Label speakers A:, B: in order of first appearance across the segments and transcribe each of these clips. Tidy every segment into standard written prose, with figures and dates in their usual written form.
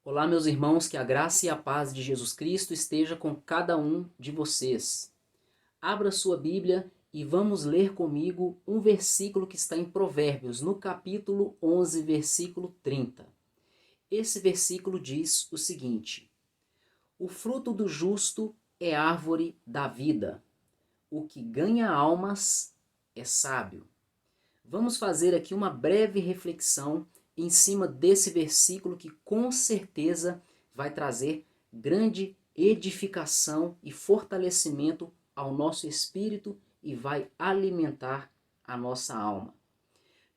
A: Olá, meus irmãos, que a graça e a paz de Jesus Cristo esteja com cada um de vocês. Abra sua Bíblia e vamos ler comigo um versículo que está em Provérbios, no capítulo 11, versículo 30. Esse versículo diz o seguinte: O fruto do justo é árvore da vida. O que ganha almas é sábio. Vamos fazer aqui uma breve reflexão em cima desse versículo que com certeza vai trazer grande edificação e fortalecimento ao nosso espírito e vai alimentar a nossa alma.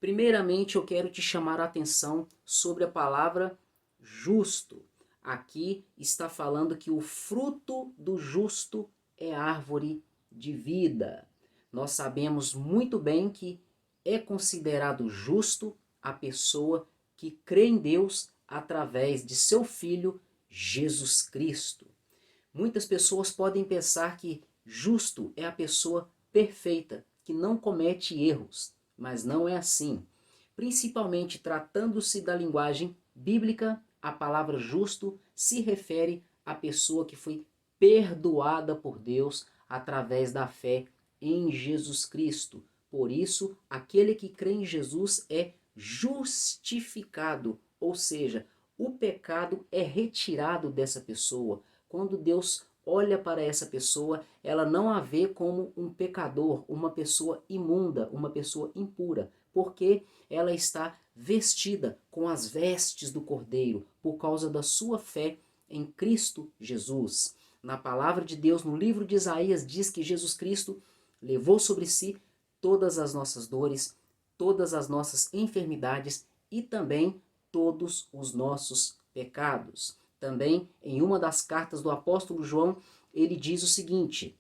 A: Primeiramente, eu quero te chamar a atenção sobre a palavra justo. Aqui está falando que o fruto do justo é árvore de vida. Nós sabemos muito bem que é considerado justo a pessoa que crê em Deus através de seu Filho Jesus Cristo. Muitas pessoas podem pensar que justo é a pessoa perfeita, que não comete erros, mas não é assim. Principalmente tratando-se da linguagem bíblica, a palavra justo se refere à pessoa que foi perdoada por Deus através da fé em Jesus Cristo. Por isso, aquele que crê em Jesus é justificado, ou seja, o pecado é retirado dessa pessoa. Quando Deus olha para essa pessoa, ela não a vê como um pecador, uma pessoa imunda, uma pessoa impura, porque ela está vestida com as vestes do Cordeiro, por causa da sua fé em Cristo Jesus. Na palavra de Deus, no livro de Isaías, diz que Jesus Cristo levou sobre si todas as nossas dores, todas as nossas enfermidades e também todos os nossos pecados. Também, em uma das cartas do apóstolo João, ele diz o seguinte: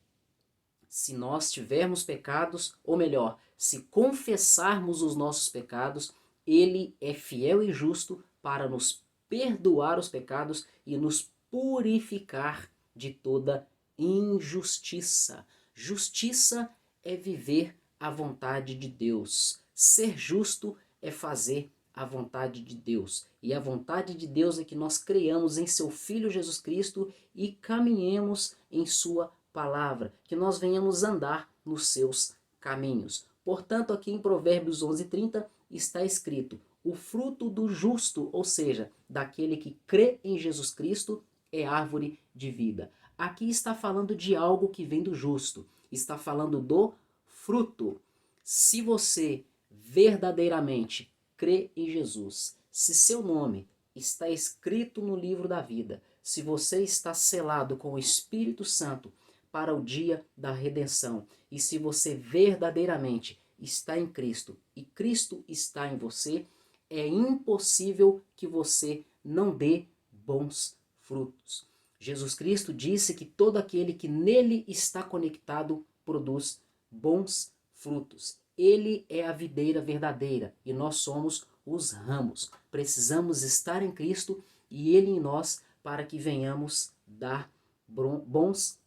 A: se nós tivermos pecados, ou melhor, se confessarmos os nossos pecados, ele é fiel e justo para nos perdoar os pecados e nos purificar de toda injustiça. Justiça é viver a vontade de Deus. Ser justo é fazer a vontade de Deus. E a vontade de Deus é que nós creiamos em seu Filho Jesus Cristo e caminhemos em sua palavra, que nós venhamos andar nos seus caminhos. Portanto, aqui em Provérbios 11:30 está escrito: o fruto do justo, ou seja, daquele que crê em Jesus Cristo, é árvore de vida. Aqui está falando de algo que vem do justo, está falando do fruto. Se você verdadeiramente crê em Jesus, se seu nome está escrito no livro da vida, se você está selado com o Espírito Santo para o dia da redenção, e se você verdadeiramente está em Cristo e Cristo está em você, é impossível que você não dê bons frutos. Jesus Cristo disse que todo aquele que nele está conectado produz bons frutos. Ele é a videira verdadeira e nós somos os ramos. Precisamos estar em Cristo e Ele em nós para que venhamos dar bons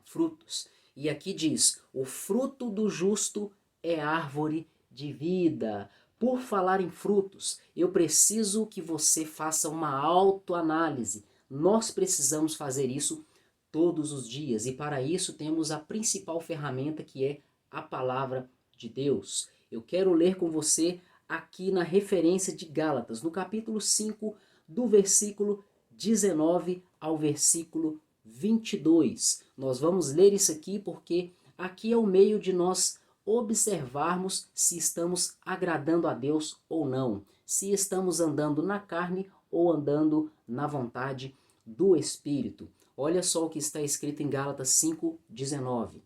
A: frutos. E aqui diz: o fruto do justo é árvore de vida. Por falar em frutos, eu preciso que você faça uma autoanálise. Nós precisamos fazer isso todos os dias e para isso temos a principal ferramenta, que é a palavra de Deus. Eu quero ler com você aqui na referência de Gálatas, no capítulo 5, do versículo 19 ao versículo 22. Nós vamos ler isso aqui porque aqui é o meio de nós observarmos se estamos agradando a Deus ou não, se estamos andando na carne ou andando na vontade do Espírito. Olha só o que está escrito em Gálatas 5:19.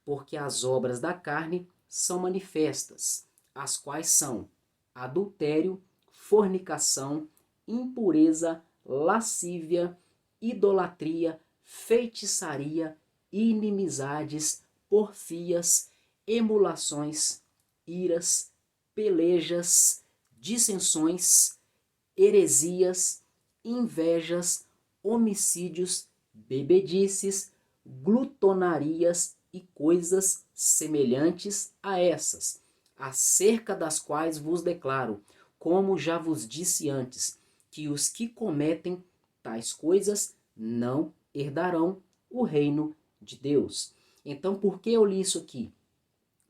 A: Porque as obras da carne são manifestas, as quais são adultério, fornicação, impureza, lascívia, idolatria, feitiçaria, inimizades, porfias, emulações, iras, pelejas, dissensões, heresias, invejas, homicídios, bebedices, glutonarias e coisas semelhantes a essas, acerca das quais vos declaro, como já vos disse antes, que os que cometem tais coisas não herdarão o reino de Deus. Então, por que eu li isso aqui?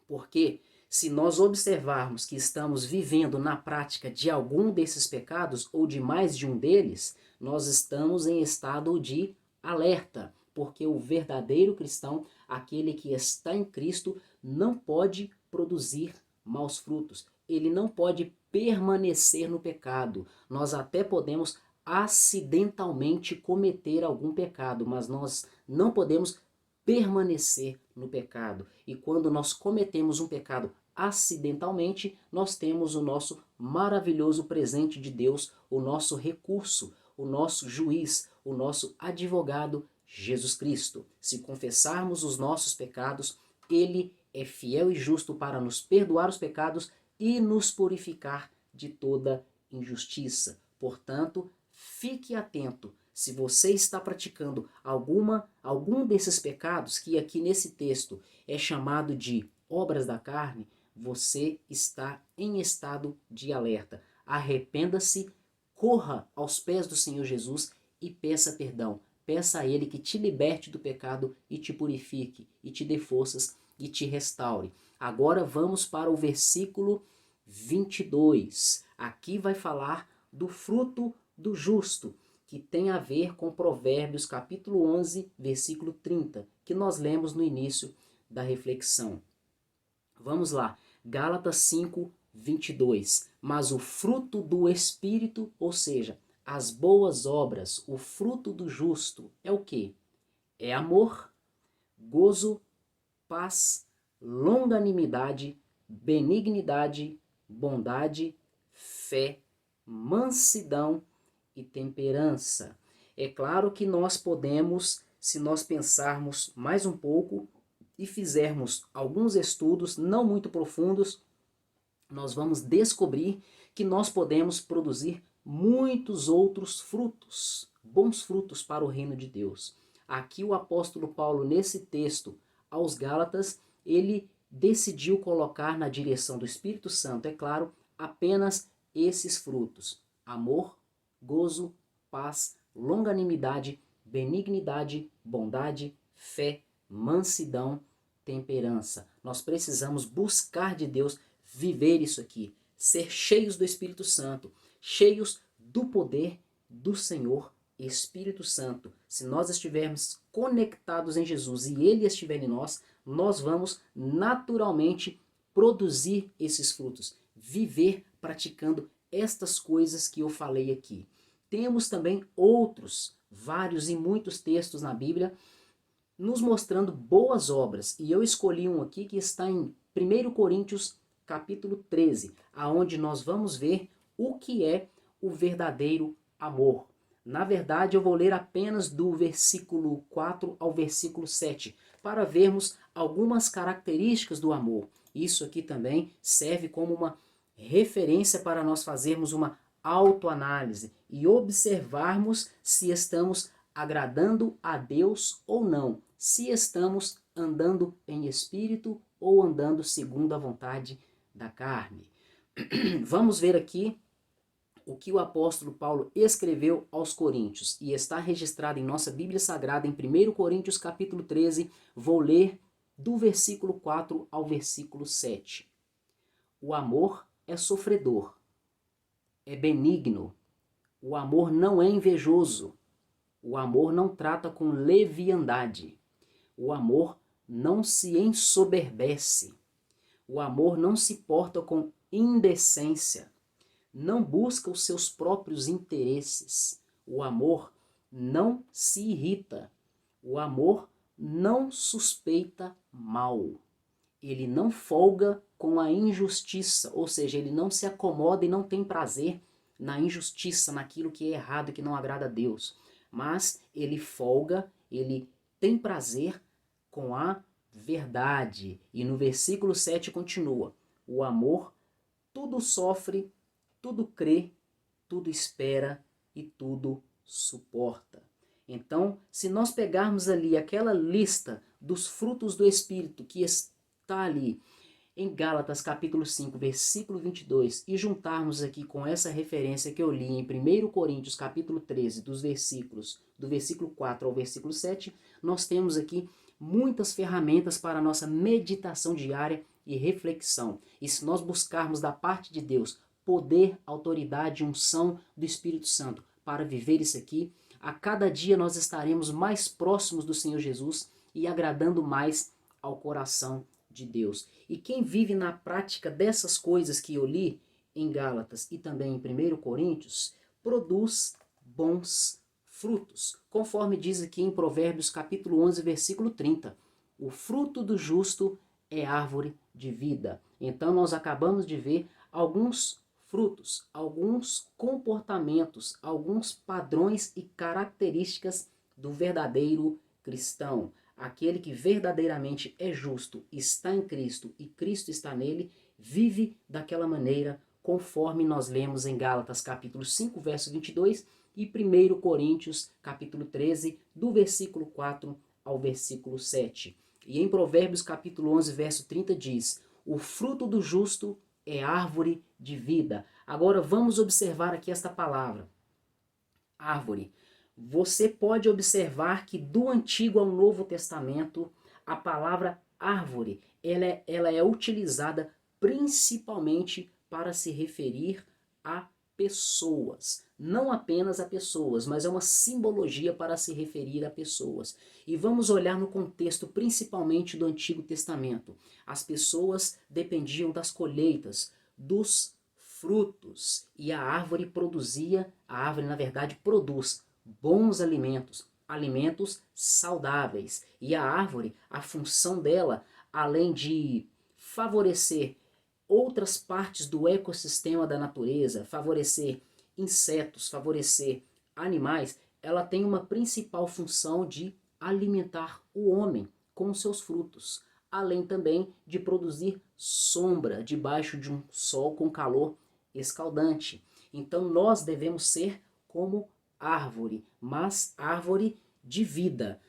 A: Porque se nós observarmos que estamos vivendo na prática de algum desses pecados ou de mais de um deles, nós estamos em estado de alerta, porque o verdadeiro cristão, aquele que está em Cristo, não pode produzir maus frutos. Ele não pode permanecer no pecado. Nós até podemos acidentalmente cometer algum pecado, mas nós não podemos permanecer no pecado. E quando nós cometemos um pecado acidentalmente, nós temos o nosso maravilhoso presente de Deus, o nosso recurso, o nosso juiz, o nosso advogado, Jesus Cristo. Se confessarmos os nossos pecados, Ele é fiel e justo para nos perdoar os pecados e nos purificar de toda injustiça. Portanto, fique atento. Se você está praticando algum desses pecados, que aqui nesse texto é chamado de obras da carne, você está em estado de alerta. Arrependa-se, corra aos pés do Senhor Jesus e peça perdão. Peça a Ele que te liberte do pecado e te purifique, e te dê forças e te restaure. Agora vamos para o versículo 22. Aqui vai falar do fruto do justo, que tem a ver com Provérbios capítulo 11, versículo 30, que nós lemos no início da reflexão. Vamos lá, Gálatas 5, 22. Mas o fruto do Espírito, ou seja, as boas obras, o fruto do justo, é o quê? É amor, gozo, paz, longanimidade, benignidade, bondade, fé, mansidão e temperança. É claro que nós podemos, se nós pensarmos mais um pouco e fizermos alguns estudos não muito profundos, nós vamos descobrir que nós podemos produzir muitos outros frutos, bons frutos para o reino de Deus. Aqui o apóstolo Paulo, nesse texto aos Gálatas, ele decidiu colocar na direção do Espírito Santo, é claro, apenas esses frutos: amor, gozo, paz, longanimidade, benignidade, bondade, fé, mansidão, temperança. Nós precisamos buscar de Deus viver isso aqui, ser cheios do Espírito Santo, cheios do poder do Senhor Espírito Santo. Se nós estivermos conectados em Jesus e Ele estiver em nós, nós vamos naturalmente produzir esses frutos, viver praticando estas coisas que eu falei aqui. Temos também vários e muitos textos na Bíblia nos mostrando boas obras. E eu escolhi um aqui que está em 1 Coríntios capítulo 13, aonde nós vamos ver o que é o verdadeiro amor. Na verdade, eu vou ler apenas do versículo 4 ao versículo 7, para vermos algumas características do amor. Isso aqui também serve como uma referência para nós fazermos uma autoanálise e observarmos se estamos agradando a Deus ou não, se estamos andando em espírito ou andando segundo a vontade da carne. Vamos ver aqui o que o apóstolo Paulo escreveu aos Coríntios, e está registrado em nossa Bíblia Sagrada em 1 Coríntios capítulo 13, vou ler do versículo 4 ao versículo 7. O amor é sofredor, é benigno, o amor não é invejoso, o amor não trata com leviandade, o amor não se ensoberbece, o amor não se porta com indecência, não busca os seus próprios interesses, o amor não se irrita, o amor não suspeita mal, ele não folga com a injustiça, ou seja, ele não se acomoda e não tem prazer na injustiça, naquilo que é errado e que não agrada a Deus, mas ele folga, ele tem prazer com a verdade. E no versículo 7 continua: o amor tudo sofre, tudo crê, tudo espera e tudo suporta. Então, se nós pegarmos ali aquela lista dos frutos do Espírito que está ali em Gálatas capítulo 5, versículo 22, e juntarmos aqui com essa referência que eu li em 1 Coríntios capítulo 13, do versículo 4 ao versículo 7, nós temos aqui muitas ferramentas para a nossa meditação diária e reflexão. E se nós buscarmos da parte de Deus poder, autoridade e unção do Espírito Santo para viver isso aqui, a cada dia nós estaremos mais próximos do Senhor Jesus e agradando mais ao coração de Deus. E quem vive na prática dessas coisas que eu li em Gálatas e também em 1 Coríntios, produz bons frutos. Conforme diz aqui em Provérbios capítulo 11, versículo 30. O fruto do justo é árvore de vida. Então nós acabamos de ver alguns frutos, alguns comportamentos, alguns padrões e características do verdadeiro cristão. Aquele que verdadeiramente é justo, está em Cristo e Cristo está nele, vive daquela maneira, conforme nós lemos em Gálatas capítulo 5, verso 22 e 1 Coríntios capítulo 13, do versículo 4 ao versículo 7. E em Provérbios capítulo 11, verso 30 diz: o fruto do justo é árvore de vida. Agora vamos observar aqui esta palavra, árvore. Você pode observar que do Antigo ao Novo Testamento, a palavra árvore, ela é utilizada principalmente para se referir a pessoas. Não apenas a pessoas, mas é uma simbologia para se referir a pessoas. E vamos olhar no contexto principalmente do Antigo Testamento. As pessoas dependiam das colheitas, dos frutos. E a árvore na verdade produz bons alimentos, alimentos saudáveis. E a árvore, a função dela, além de favorecer outras partes do ecossistema da natureza, favorecer insetos, favorecer animais, ela tem uma principal função de alimentar o homem com seus frutos, além também de produzir sombra debaixo de um sol com calor escaldante. Então nós devemos ser como árvore, mas árvore de vida,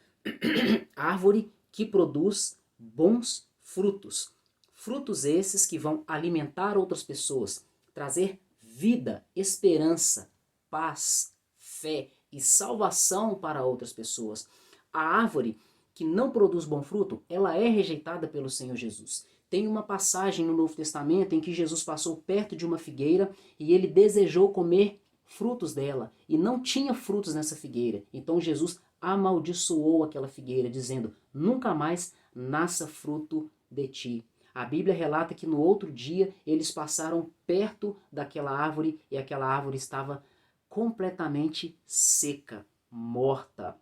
A: árvore que produz bons frutos. Frutos esses que vão alimentar outras pessoas, trazer vida, esperança, paz, fé e salvação para outras pessoas. A árvore que não produz bom fruto, ela é rejeitada pelo Senhor Jesus. Tem uma passagem no Novo Testamento em que Jesus passou perto de uma figueira e ele desejou comer frutos dela e não tinha frutos nessa figueira. Então Jesus amaldiçoou aquela figueira, dizendo: nunca mais nasça fruto de ti. A Bíblia relata que no outro dia eles passaram perto daquela árvore e aquela árvore estava completamente seca, morta.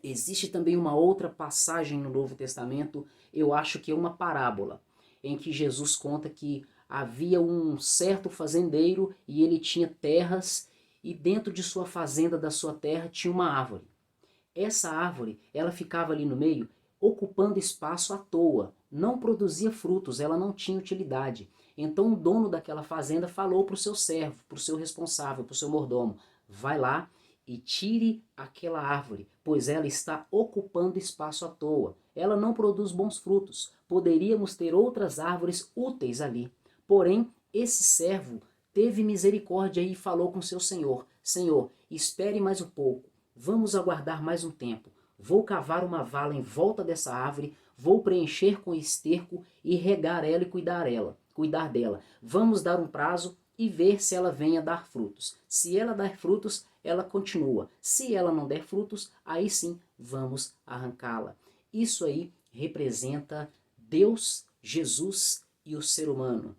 A: Existe também uma outra passagem no Novo Testamento, eu acho que é uma parábola, em que Jesus conta que havia um certo fazendeiro e ele tinha terras e dentro de sua fazenda, da sua terra, tinha uma árvore. Essa árvore, ela ficava ali no meio, ocupando espaço à toa, não produzia frutos, ela não tinha utilidade. Então o dono daquela fazenda falou para o seu servo, para o seu responsável, para o seu mordomo: vai lá e tire aquela árvore, pois ela está ocupando espaço à toa. Ela não produz bons frutos. Poderíamos ter outras árvores úteis ali. Porém, esse servo teve misericórdia e falou com seu senhor: Senhor, espere mais um pouco, vamos aguardar mais um tempo. Vou cavar uma vala em volta dessa árvore, vou preencher com esterco e regar ela e cuidar dela. Vamos dar um prazo e ver se ela vem a dar frutos. Se ela der frutos, ela continua. Se ela não der frutos, aí sim vamos arrancá-la. Isso aí representa Deus, Jesus e o ser humano.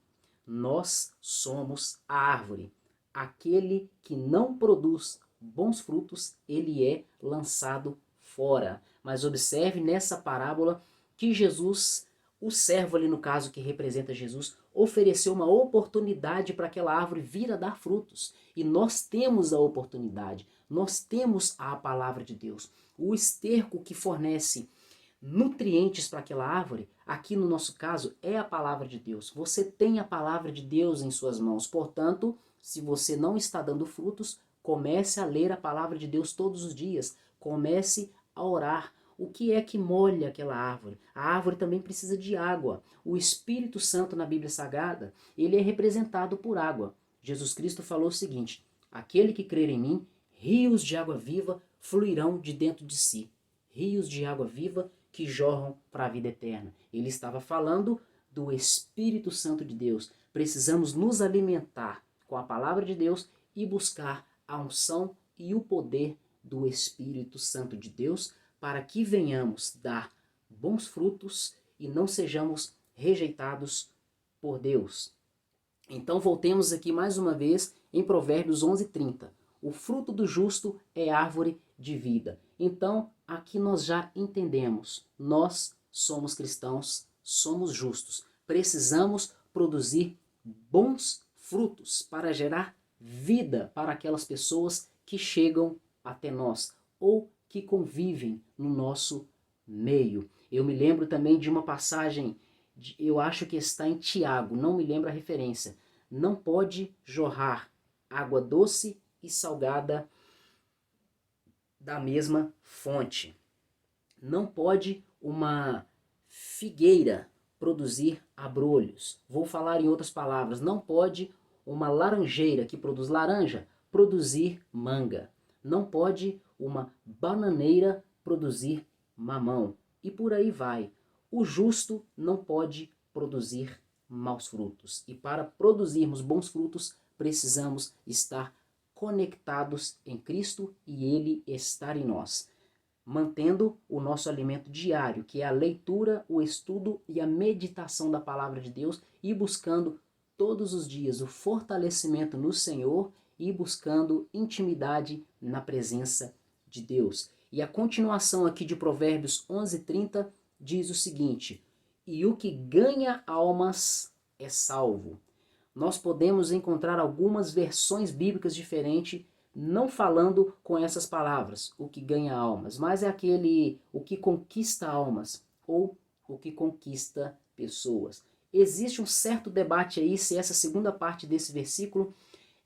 A: Nós somos a árvore. Aquele que não produz bons frutos, ele é lançado fora. Mas observe nessa parábola que Jesus, o servo ali no caso que representa Jesus, ofereceu uma oportunidade para aquela árvore vir a dar frutos. E nós temos a oportunidade, nós temos a palavra de Deus. O esterco que fornece nutrientes para aquela árvore, aqui no nosso caso, é a palavra de Deus. Você tem a palavra de Deus em suas mãos. Portanto, se você não está dando frutos, comece a ler a palavra de Deus todos os dias. Comece a orar. O que é que molha aquela árvore? A árvore também precisa de água. O Espírito Santo na Bíblia Sagrada, ele é representado por água. Jesus Cristo falou o seguinte: aquele que crer em mim, rios de água viva fluirão de dentro de si. Rios de água viva que jorram para a vida eterna. Ele estava falando do Espírito Santo de Deus. Precisamos nos alimentar com a palavra de Deus e buscar a unção e o poder do Espírito Santo de Deus para que venhamos dar bons frutos e não sejamos rejeitados por Deus. Então voltemos aqui mais uma vez em Provérbios 11:30. O fruto do justo é árvore de vida. Então aqui nós já entendemos, nós somos cristãos, somos justos. Precisamos produzir bons frutos para gerar vida para aquelas pessoas que chegam até nós ou que convivem no nosso meio. Eu me lembro também de uma passagem, eu acho que está em Tiago, não me lembro a referência. Não pode jorrar água doce e salgada da mesma fonte. Não pode uma figueira produzir abrolhos. Vou falar em outras palavras, não pode uma laranjeira que produz laranja produzir manga. Não pode uma bananeira produzir mamão. E por aí vai. O justo não pode produzir maus frutos. E para produzirmos bons frutos, precisamos estar conectados em Cristo e Ele estar em nós, mantendo o nosso alimento diário, que é a leitura, o estudo e a meditação da palavra de Deus, e buscando todos os dias o fortalecimento no Senhor e buscando intimidade na presença de Deus. E a continuação aqui de Provérbios 11:30 diz o seguinte: e o que ganha almas é salvo. Nós podemos encontrar algumas versões bíblicas diferentes, não falando com essas palavras, o que ganha almas, mas é aquele, o que conquista almas, ou o que conquista pessoas. Existe um certo debate aí se essa segunda parte desse versículo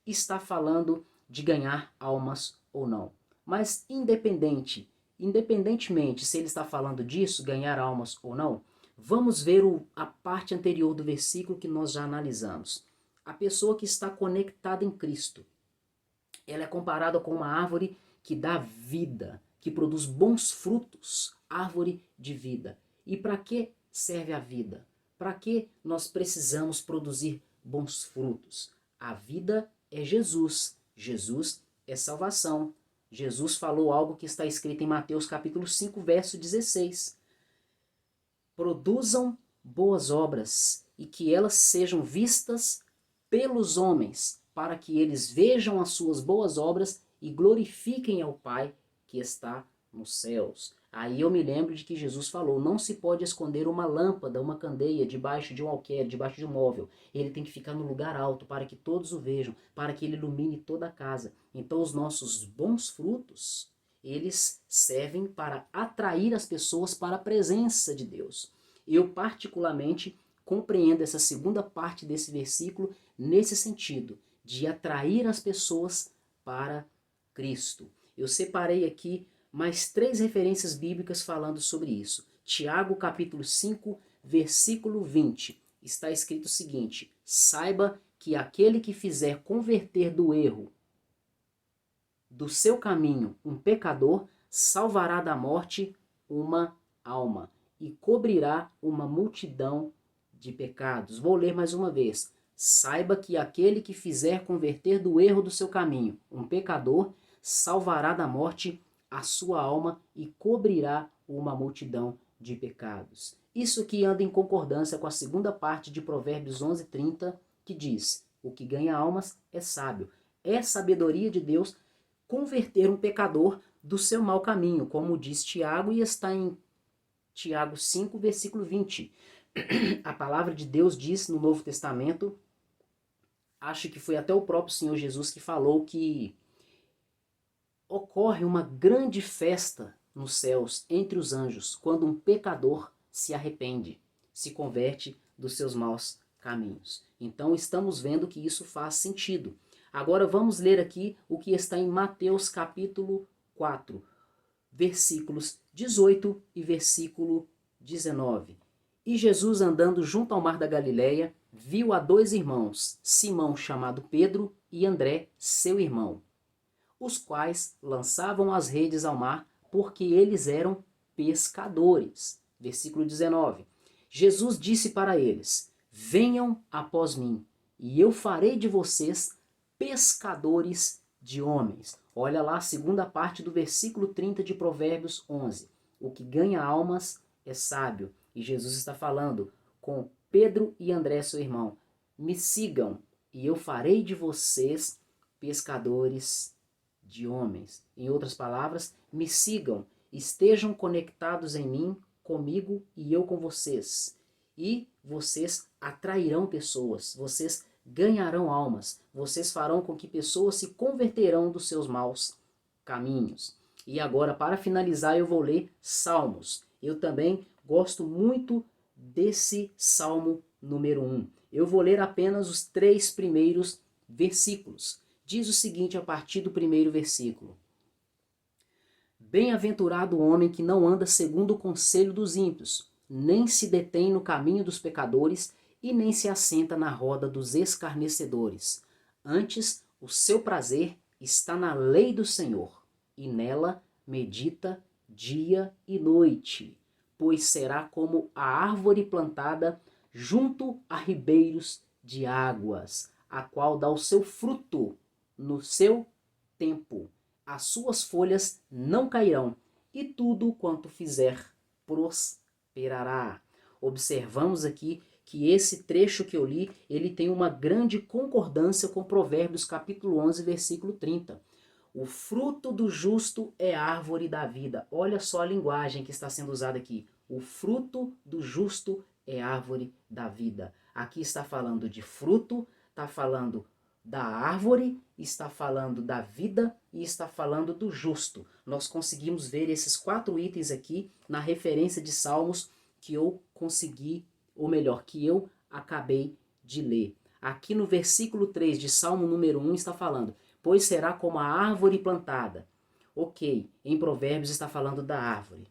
A: está falando de ganhar almas ou não. Mas independentemente se ele está falando disso, ganhar almas ou não, vamos ver a parte anterior do versículo que nós já analisamos. A pessoa que está conectada em Cristo, ela é comparada com uma árvore que dá vida, que produz bons frutos, árvore de vida. E para que serve a vida? Para que nós precisamos produzir bons frutos? A vida é Jesus. Jesus é salvação. Jesus falou algo que está escrito em Mateus capítulo 5, verso 16. Produzam boas obras e que elas sejam vistas pelos homens, para que eles vejam as suas boas obras e glorifiquem ao Pai que está nos céus. Aí eu me lembro de que Jesus falou, não se pode esconder uma lâmpada, uma candeia debaixo de um alqueire, debaixo de um móvel. Ele tem que ficar no lugar alto para que todos o vejam, para que ele ilumine toda a casa. Então os nossos bons frutos, eles servem para atrair as pessoas para a presença de Deus. Eu particularmente compreendo essa segunda parte desse versículo nesse sentido, de atrair as pessoas para Cristo. Eu separei aqui mais 3 referências bíblicas falando sobre isso. Tiago capítulo 5, versículo 20. Está escrito o seguinte: saiba que aquele que fizer converter do erro do seu caminho um pecador, salvará da morte uma alma e cobrirá uma multidão de pecados. Vou ler mais uma vez. Saiba que aquele que fizer converter do erro do seu caminho um pecador, salvará da morte a sua alma e cobrirá uma multidão de pecados. Isso aqui anda em concordância com a segunda parte de Provérbios 11:30, que diz: o que ganha almas é sábio. É sabedoria de Deus converter um pecador do seu mau caminho, como diz Tiago, e está em Tiago 5, versículo 20. A palavra de Deus diz no Novo Testamento, acho que foi até o próprio Senhor Jesus que falou que ocorre uma grande festa nos céus entre os anjos quando um pecador se arrepende, se converte dos seus maus caminhos. Então estamos vendo que isso faz sentido. Agora vamos ler aqui o que está em Mateus capítulo 4, versículos 18 e versículo 19. E Jesus, andando junto ao mar da Galileia, viu a dois irmãos, Simão, chamado Pedro, e André, seu irmão, os quais lançavam as redes ao mar, porque eles eram pescadores. Versículo 19. Jesus disse para eles: venham após mim, e eu farei de vocês pescadores de homens. Olha lá a segunda parte do versículo 30 de Provérbios 11. O que ganha almas é sábio. E Jesus está falando com Pedro e André, seu irmão: me sigam, e eu farei de vocês pescadores de homens. Em outras palavras, me sigam, estejam conectados em mim, comigo e eu com vocês. E vocês atrairão pessoas, vocês ganharão almas, vocês farão com que pessoas se converterão dos seus maus caminhos. E agora, para finalizar, eu vou ler Salmos. Eu também gosto muito desse Salmo número 1. Eu vou ler apenas os 3 primeiros versículos. Diz o seguinte a partir do primeiro versículo: bem-aventurado o homem que não anda segundo o conselho dos ímpios, nem se detém no caminho dos pecadores, e nem se assenta na roda dos escarnecedores. Antes, o seu prazer está na lei do Senhor, e nela medita dia e noite. Pois será como a árvore plantada junto a ribeiros de águas, a qual dá o seu fruto no seu tempo. As suas folhas não cairão, e tudo quanto fizer prosperará. Observamos aqui que esse trecho que eu li, ele tem uma grande concordância com Provérbios capítulo 11, versículo 30. O fruto do justo é árvore da vida. Olha só a linguagem que está sendo usada aqui. O fruto do justo é árvore da vida. Aqui está falando de fruto, está falando da árvore, está falando da vida e está falando do justo. Nós conseguimos ver esses 4 itens aqui na referência de Salmos que eu consegui, ou melhor, que eu acabei de ler. Aqui no versículo 3 de Salmo número 1 está falando: pois será como a árvore plantada. Ok, em Provérbios está falando da árvore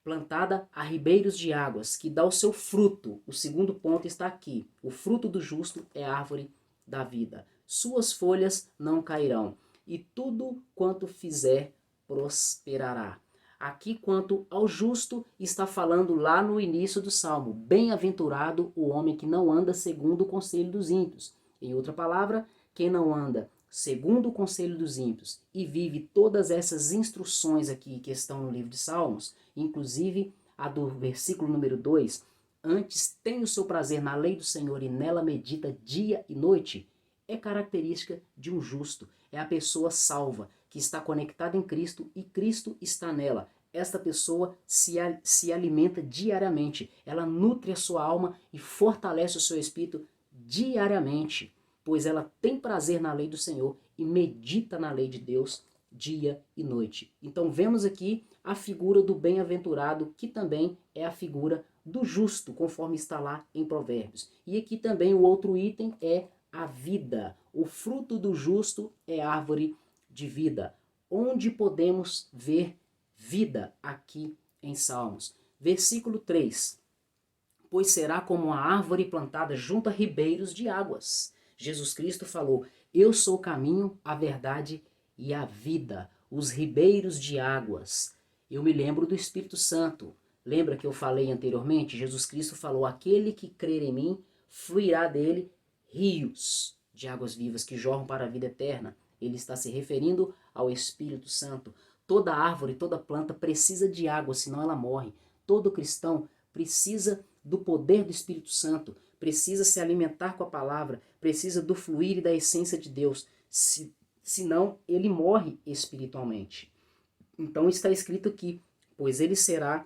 A: plantada a ribeiros de águas, que dá o seu fruto. O segundo ponto está aqui. O fruto do justo é a árvore da vida. Suas folhas não cairão, e tudo quanto fizer prosperará. Aqui, quanto ao justo, está falando lá no início do Salmo: bem-aventurado o homem que não anda segundo o conselho dos ímpios. Em outra palavra, quem não anda segundo o conselho dos ímpios e vive todas essas instruções aqui que estão no livro de Salmos, inclusive a do versículo número 2, antes tem o seu prazer na lei do Senhor e nela medita dia e noite, é característica de um justo. É a pessoa salva, que está conectada em Cristo e Cristo está nela. Esta pessoa se alimenta diariamente, ela nutre a sua alma e fortalece o seu espírito diariamente, pois ela tem prazer na lei do Senhor e medita na lei de Deus dia e noite. Então vemos aqui a figura do bem-aventurado, que também é a figura do justo, conforme está lá em Provérbios. E aqui também o outro item é a vida. O fruto do justo é árvore de vida. Onde podemos ver vida aqui em Salmos? Versículo 3. Pois será como uma árvore plantada junto a ribeiros de águas. Jesus Cristo falou: eu sou o caminho, a verdade e a vida, os ribeiros de águas. Eu me lembro do Espírito Santo. Lembra que eu falei anteriormente? Jesus Cristo falou: aquele que crer em mim, fluirá dele rios de águas vivas que jorram para a vida eterna. Ele está se referindo ao Espírito Santo. Toda árvore, toda planta precisa de água, senão ela morre. Todo cristão precisa do poder do Espírito Santo, precisa se alimentar com a palavra, precisa do fluir e da essência de Deus, senão ele morre espiritualmente. Então está escrito aqui: pois ele será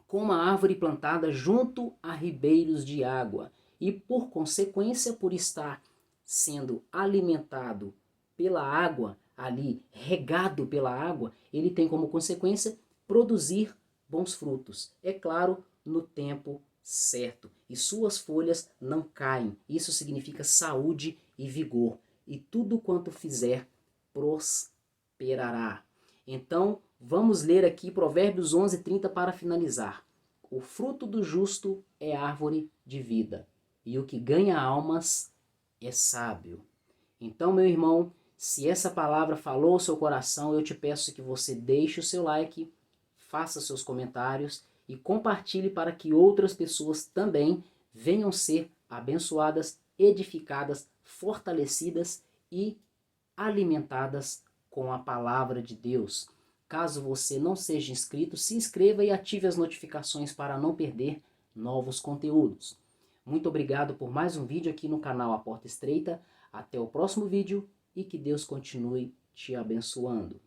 A: como a árvore plantada junto a ribeiros de água, e por consequência, por estar sendo alimentado pela água, ali regado pela água, ele tem como consequência produzir bons frutos. É claro, no tempo certo. E suas folhas não caem. Isso significa saúde e vigor. E tudo quanto fizer prosperará. Então, vamos ler aqui Provérbios 11:30 para finalizar. O fruto do justo é árvore de vida, e o que ganha almas é sábio. Então, meu irmão, se essa palavra falou ao seu coração, eu te peço que você deixe o seu like, faça seus comentários e compartilhe para que outras pessoas também venham ser abençoadas, edificadas, fortalecidas e alimentadas com a palavra de Deus. Caso você não seja inscrito, se inscreva e ative as notificações para não perder novos conteúdos. Muito obrigado por mais um vídeo aqui no canal A Porta Estreita. Até o próximo vídeo e que Deus continue te abençoando.